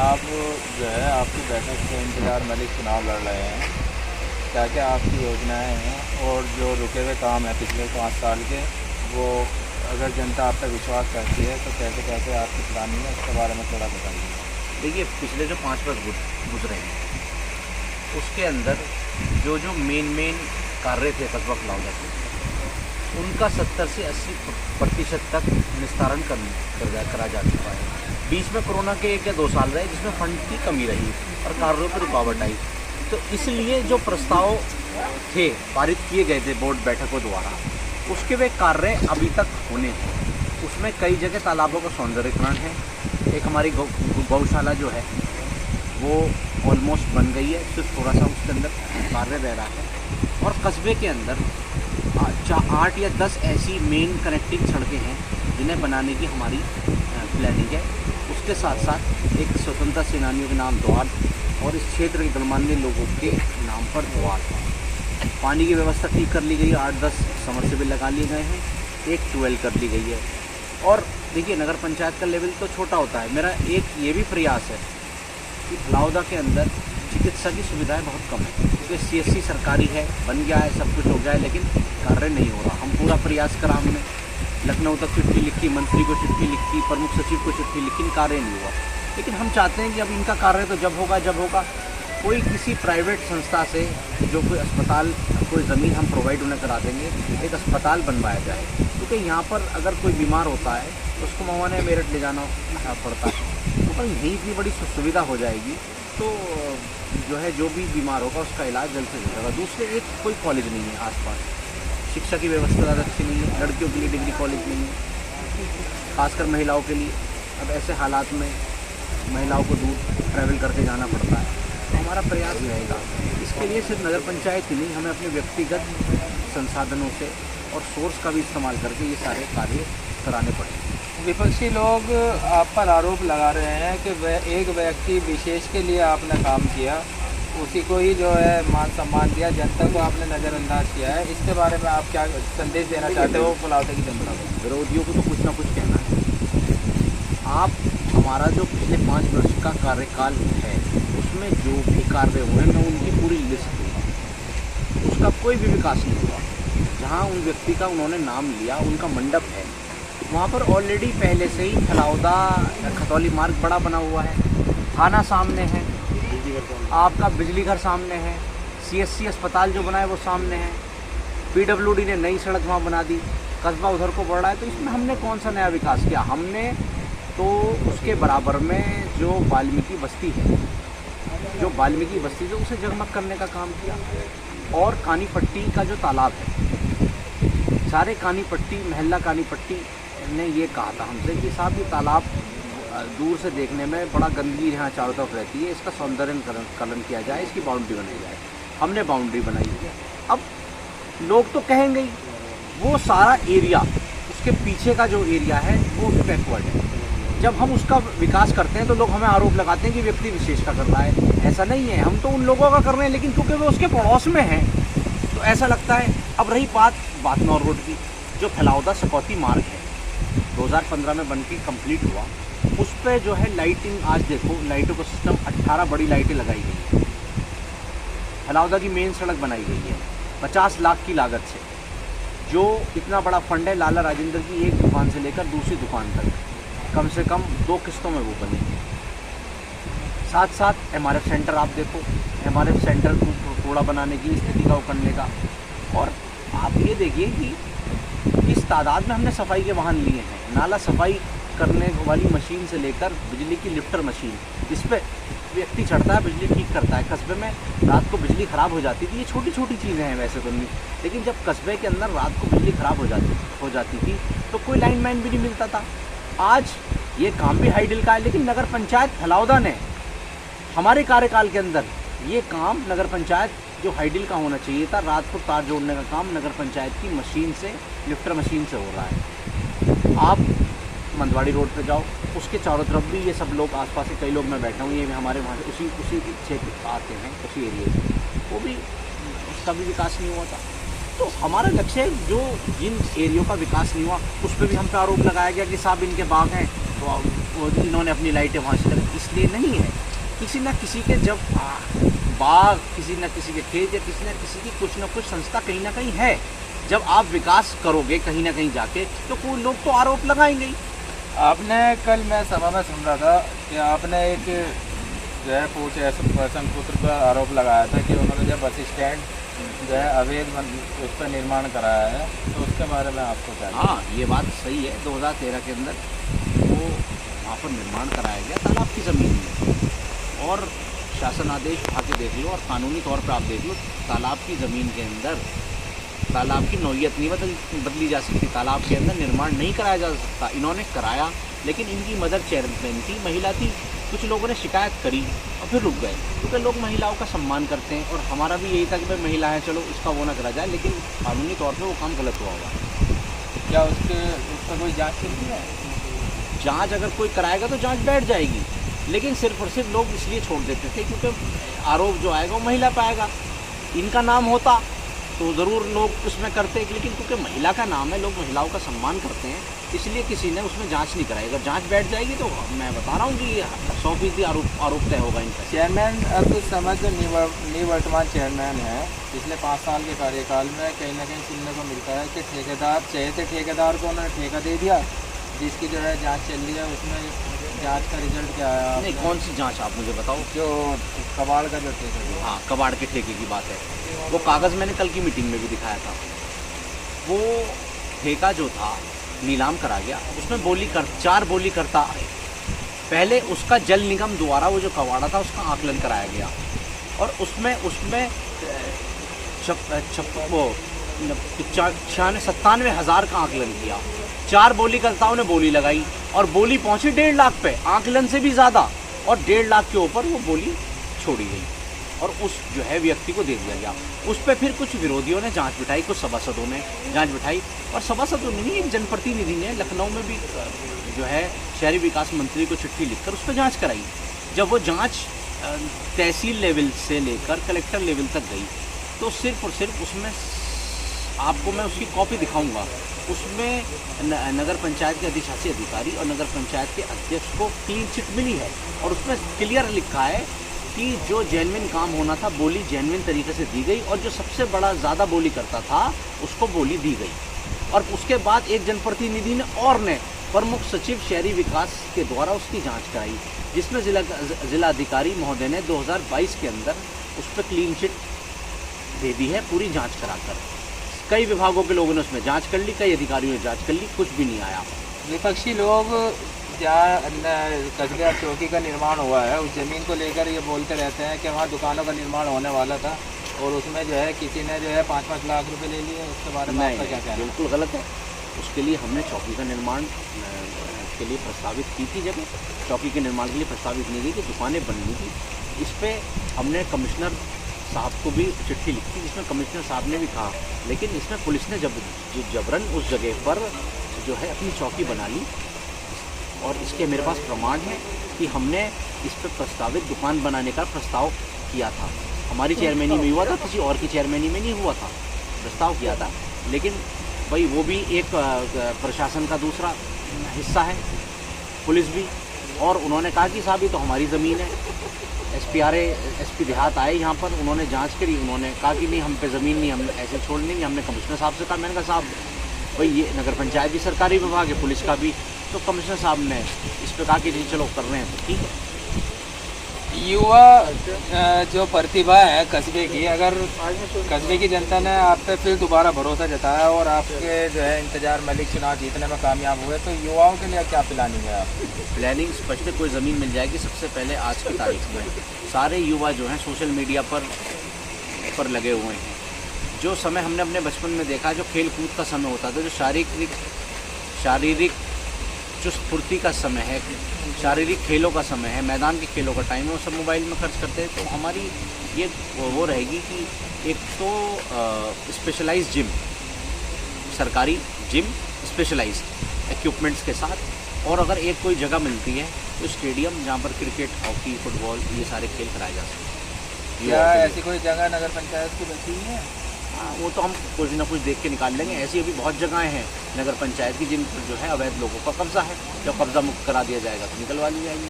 आप जो है आपकी बैठक के इंतज़ार में चुनाव लड़ रहे हैं, क्या क्या आपकी योजनाएं हैं और जो रुके हुए काम हैं पिछले 5 साल के, वो अगर जनता आप पर विश्वास करती है तो कैसे कैसे आपकी प्लानिंग है, उसके बारे में थोड़ा बताइए। देखिए, पिछले जो 5 वर्ष गुजरे हैं उसके अंदर जो जो मेन कार्य थे कस्बा फलाउदा के, उनका 70 से 80% तक निस्तारण करा जा चुका है। बीच में कोरोना के 1 या 2 साल रहे जिसमें फंड की कमी रही और कार्यों पर रुकावट आई, तो इसलिए जो प्रस्ताव थे पारित किए गए थे बोर्ड बैठकों द्वारा, उसके वे कार्य अभी तक होने हैं। उसमें कई जगह तालाबों का सौंदर्यीकरण है। एक हमारी गौशाला जो है वो ऑलमोस्ट बन गई है, सिर्फ थोड़ा सा उसके अंदर कार्य रह रहा है। और कस्बे के अंदर 8 या 10 ऐसी मेन कनेक्टिंग सड़कें हैं जिन्हें बनाने की हमारी प्लानिंग है। उसके साथ साथ एक स्वतंत्रता सेनानियों के नाम द्वार और इस क्षेत्र के गणमान्य लोगों के नाम पर द्वार। पानी की व्यवस्था ठीक कर ली गई है, 8-10 समरसेबल लगा लिए गए हैं, एक ट्यूबवेल कर ली गई है। और देखिए, नगर पंचायत का लेवल तो छोटा होता है। मेरा एक ये भी प्रयास है कि फलाउदा के अंदर चिकित्सा की सुविधाएं बहुत कम है, क्योंकि CSC सरकारी है, बन गया है, सब कुछ हो गया है, लेकिन कार्य नहीं हो रहा। हम पूरा प्रयास करा, हमने लखनऊ तक चिट्ठी लिखी, मंत्री को चिट्ठी लिखी, प्रमुख सचिव को चिट्ठी लिखी, कार्य नहीं हुआ। लेकिन हम चाहते हैं कि अब इनका कार्य तो जब होगा कोई किसी प्राइवेट संस्था से जो कोई अस्पताल, कोई ज़मीन हम प्रोवाइड उन्हें करा देंगे, एक अस्पताल बनवाया जाए। क्योंकि यहाँ पर अगर कोई बीमार होता है तो उसको मवाने मेरठ ले जाना पड़ता है, तो कहीं यहीं इतनी बड़ी सुविधा हो जाएगी तो जो है जो भी बीमार होगा उसका इलाज जल्द से जल्द होगा। दूसरे एक कोई कॉलेज नहीं है आसपास, शिक्षा की व्यवस्था ज़्यादा अच्छी नहीं है, लड़कियों के लिए डिग्री कॉलेज नहीं है, खासकर महिलाओं के लिए। अब ऐसे हालात में महिलाओं को दूर ट्रैवल करके जाना पड़ता है। तो हमारा प्रयास रहेगा, इसके लिए सिर्फ नगर पंचायत ही नहीं, हमें अपने व्यक्तिगत संसाधनों से और सोर्स का भी इस्तेमाल करके ये सारे कार्य कराने पड़ेंगे। विपक्षी लोग आप पर आरोप लगा रहे हैं कि वह एक व्यक्ति विशेष के लिए आपने काम किया, उसी को ही जो है मान सम्मान दिया, जनता को आपने नज़रअंदाज किया है। इसके बारे में आप क्या संदेश देना चाहते हो फलाउदा की जनता को? विरोधियों को तो कुछ ना कुछ कहना है। आप हमारा जो पिछले 5 वर्ष का कार्यकाल है उसमें जो भी कार्य हुए मैं उनकी पूरी लिस्ट दूँगा। उसका कोई भी विकास नहीं हुआ। जहाँ उन व्यक्ति का उन्होंने नाम लिया, उनका मंडप है, वहाँ पर ऑलरेडी पहले से ही फलाउदा खतौली मार्ग बड़ा बना हुआ है, थाना सामने है, आपका बिजली घर सामने है, CSC अस्पताल जो बना है वो सामने है, PWD ने नई सड़क वहाँ बना दी, कस्बा उधर को बढ़ रहा है। तो इसमें हमने कौन सा नया विकास किया? हमने तो उसके बराबर में जो वाल्मीकि बस्ती है, उसे जगमग करने का काम किया। और कानी पट्टी का जो तालाब है, सारे कानी पट्टी, महल्ला कानी पट्टी ने ये कहा था हमसे कि साहब ये तालाब दूर से देखने में बड़ा गंदगी यहाँ चारों तरफ रहती है, इसका सौंदर्यकरण किया जाए, इसकी बाउंड्री बनाई जाए। हमने बाउंड्री बनाई है। अब लोग तो कहेंगे ही, वो सारा एरिया, उसके पीछे का जो एरिया है वो बैकवर्ड है। जब हम उसका विकास करते हैं तो लोग हमें आरोप लगाते हैं कि व्यक्ति विशेष का कर रहा है। ऐसा नहीं है, हम तो उन लोगों का कर रहे हैं, लेकिन क्योंकि वो उसके पड़ोस में हैं तो ऐसा लगता है। अब रही बात बातनौर रोड की, जो फलाउदा सकौती मार्ग है, 2015 में बन के कम्प्लीट हुआ, उस पर जो है लाइटिंग, आज देखो लाइटों का सिस्टम, 18 बड़ी लाइटें लगाई गई हैं। फलाउदा की मेन सड़क बनाई गई है 50 लाख की लागत से। जो इतना बड़ा फंड है, लाला राजेंद्र की एक दुकान से लेकर दूसरी दुकान तक कम से कम 2 किस्तों में वो बनेगी। साथ साथ MRF सेंटर आप देखो, MRF सेंटर को कूड़ा बनाने की स्थिति का करने का। और आप ये देखिए कि इस तादाद में हमने सफाई के वाहन लिए हैं, नाला सफाई करने वाली मशीन से लेकर बिजली की लिफ्टर मशीन, इस पर व्यक्ति चढ़ता है, बिजली ठीक करता है। कस्बे में रात को बिजली ख़राब हो जाती थी, ये छोटी छोटी चीज़ें हैं वैसे तो नहीं, लेकिन जब कस्बे के अंदर रात को बिजली ख़राब हो जाती थी तो कोई लाइनमैन भी नहीं मिलता था। आज ये काम भी हाईडिल का है, लेकिन नगर पंचायत फलाउदा ने हमारे कार्यकाल के अंदर ये काम, नगर पंचायत जो हाईडिल का होना चाहिए था, रात को तार जोड़ने का काम नगर पंचायत की मशीन से, लिफ्टर मशीन से हो रहा है। आप मंदवाड़ी रोड पे जाओ, उसके चारों तरफ भी ये सब लोग, आसपास के कई लोग, मैं बैठा हूँ, ये हमारे वहाँ से उसी क्षेत्र आते हैं, उसी एरिए से, वो भी उसका भी विकास नहीं हुआ था। तो हमारा लक्ष्य है, जो जिन एरियो का विकास नहीं हुआ उस पर भी हम पे आरोप लगाया गया कि साहब इनके बाग हैं, तो वो इन्होंने अपनी लाइटें वहाँ से लगा, इसलिए नहीं है। किसी न किसी के जब बाग, किसी न किसी के खेत या किसी न किसी की कुछ न कुछ संस्था कहीं ना कहीं है। जब आप विकास करोगे कहीं ना कहीं जाके तो कोई लोग तो आरोप लगाएंगे ही। आपने कल मैं सभा में सुन रहा था कि आपने एक जो है पूछ ऐसे पर्सन पुत्र पर आरोप लगाया था कि उन्होंने जब बस स्टैंड जो है अवैध उस पर निर्माण कराया है, तो उसके बारे में आपको क्या? हाँ, ये बात सही है। 2013 के अंदर वो वहाँ पर निर्माण कराया गया तालाब की ज़मीन में, और शासन आदेश उठा के देख लो और कानूनी तौर पर आप देख लो, तालाब की ज़मीन के अंदर तालाब की नौयत नहीं बदली जा सकती, तालाब के अंदर निर्माण नहीं कराया जा सकता। इन्होंने कराया, लेकिन इनकी मदर चेयरमैन थी, महिला थी। कुछ लोगों ने शिकायत करी और फिर रुक गए, क्योंकि लोग महिलाओं का सम्मान करते हैं, और हमारा भी यही था कि भाई महिला है, चलो उसका वो ना करा जाए, लेकिन कानूनी तौर पर वो काम गलत हुआ होगा। क्या उस पर कोई जाँच चल रही है? जाँच अगर कोई कराएगा तो जाँच बैठ जाएगी, लेकिन सिर्फ और सिर्फ लोग इसलिए छोड़ देते थे क्योंकि आरोप जो आएगा वो महिला पाएगा। इनका नाम होता तो ज़रूर लोग उसमें करते, लेकिन क्योंकि महिला का नाम है, लोग महिलाओं का सम्मान करते हैं, इसलिए किसी ने उसमें जांच नहीं कराई। अगर जांच बैठ जाएगी तो मैं बता रहा हूँ कि 100% आरोप तय होगा इनका। चेयरमैन अब इस समय जो निवर्तमान चेयरमैन है, पिछले 5 साल के कार्यकाल में कहीं ना कहीं सुनने को मिलता है कि ठेकेदार चहेते ठेकेदार को उन्होंने ठेका दे दिया, जिसकी जो है जाँच चल रही है। उसमें जांच का रिजल्ट क्या आया? नहीं, कौन सी जांच आप मुझे बताओ। जो कबाड़ का जो ठेका है। हाँ, कबाड़ के ठेके की बात है। वो कागज़ मैंने कल की मीटिंग में भी दिखाया था। वो ठेका जो था नीलाम करा गया, उसमें 4 बोली करता आए। पहले उसका जल निगम द्वारा वो जो कबाड़ा था उसका आकलन कराया गया, और उसमें 97,000 का आकलन किया। 4 बोलीकर्ताओं ने बोली लगाई और बोली पहुंची 1.5 लाख पे, आकलन से भी ज़्यादा, और 1.5 लाख के ऊपर वो बोली छोड़ी गई और उस जो है व्यक्ति को दे दिया गया। उस पर फिर कुछ विरोधियों ने जांच बिठाई, कुछ सभासदों ने जांच बिठाई, और सभासदों ने नहीं, एक जनप्रतिनिधि ने लखनऊ में भी जो है शहरी विकास मंत्री को चिट्ठी लिखकर उस पर जाँच कराई। जब वो जाँच तहसील लेवल से लेकर कलेक्टर लेवल तक गई तो सिर्फ और सिर्फ उसमें, आपको मैं उसकी कॉपी दिखाऊंगा, उसमें नगर पंचायत के अधिशासी अधिकारी और नगर पंचायत के अध्यक्ष को क्लीन चिट मिली है, और उसमें क्लियर लिखा है कि जो जेन्युइन काम होना था बोली जेन्युइन तरीके से दी गई, और जो सबसे बड़ा ज़्यादा बोली करता था उसको बोली दी गई। और उसके बाद एक जनप्रतिनिधि ने प्रमुख सचिव शहरी विकास के द्वारा उसकी जांच कराई, जिसमें जिलाधिकारी महोदय ने 2022 के अंदर उस पर क्लीन चिट दे दी है, पूरी जांच कराकर। कई विभागों के लोगों ने उसमें जांच कर ली, कई अधिकारियों ने जांच कर ली, कुछ भी नहीं आया। विपक्षी लोग जहाँ कस्बे चौकी का निर्माण हुआ है उस ज़मीन को लेकर ये बोलते रहते हैं कि वहाँ दुकानों का निर्माण होने वाला था, और उसमें जो है किसी ने जो है 5-5 लाख रुपए ले लिए। उसके बारे में आपका क्या कहना है? बिल्कुल गलत है। उसके लिए हमने चौकी का निर्माण के लिए प्रस्तावित की थी, जगह चौकी के निर्माण के लिए प्रस्तावित नहीं की, कि दुकानें बननी थी। इस पर हमने कमिश्नर साहब को भी चिट्ठी लिखी थी, जिसमें कमिश्नर साहब ने भी कहा, लेकिन इसमें पुलिस ने जबरन उस जगह पर जो है अपनी चौकी बना ली, और इसके मेरे पास प्रमाण है कि हमने इस पर प्रस्तावित दुकान बनाने का प्रस्ताव किया था। हमारी चेयरमैनी में हुआ था, किसी और की चेयरमैनी में नहीं हुआ था, प्रस्ताव किया था। लेकिन भाई वो भी एक प्रशासन का दूसरा हिस्सा है, पुलिस भी, और उन्होंने कहा कि साहब ये तो हमारी ज़मीन है। एसपी देहात आए यहाँ पर, उन्होंने जांच करी, उन्होंने कहा कि नहीं हम पे ज़मीन नहीं, हम ऐसे छोड़ देंगे। हमने कमिश्नर साहब से कहा, मैंने कहा साहब भाई ये नगर पंचायत भी सरकारी विभाग है, पुलिस का भी, तो कमिश्नर साहब ने इस पर कहा कि जी चलो कर रहे हैं, तो ठीक है। युवा जो प्रतिभा है कस्बे की, अगर कस्बे की जनता ने आप पे फिर दोबारा भरोसा जताया और आपके जो है इंतजार मलिक चुनाव जीतने में कामयाब हुए, तो युवाओं के लिए क्या प्लानिंग है आप? प्लानिंग स्पष्ट है, कोई ज़मीन मिल जाएगी। सबसे पहले आज की तारीख में सारे युवा जो हैं सोशल मीडिया पर लगे हुए हैं। जो समय हमने अपने बचपन में देखा, जो खेल कूद का समय होता था, जो शारीरिक चुस्त फुर्ती का समय है, शारीरिक खेलों का समय है, मैदान के खेलों का टाइम है, वो सब मोबाइल में खर्च करते हैं। तो हमारी ये वो रहेगी कि एक तो स्पेशलाइज्ड जिम, सरकारी जिम स्पेशलाइज्ड इक्विपमेंट्स के साथ, और अगर एक कोई जगह मिलती है तो स्टेडियम जहाँ पर क्रिकेट, हॉकी, फुटबॉल ये सारे खेल कराए जा सकते हैं। क्या ऐसी कोई जगह नगर पंचायत की बची है? हाँ, वो तो हम कुछ ना कुछ देख के निकाल लेंगे। ऐसी अभी बहुत जगहें हैं नगर पंचायत की जिन पर जो है अवैध लोगों का कब्जा है। जब कब्जा मुक्त करा दिया जाएगा तो निकलवा ली जाएगी।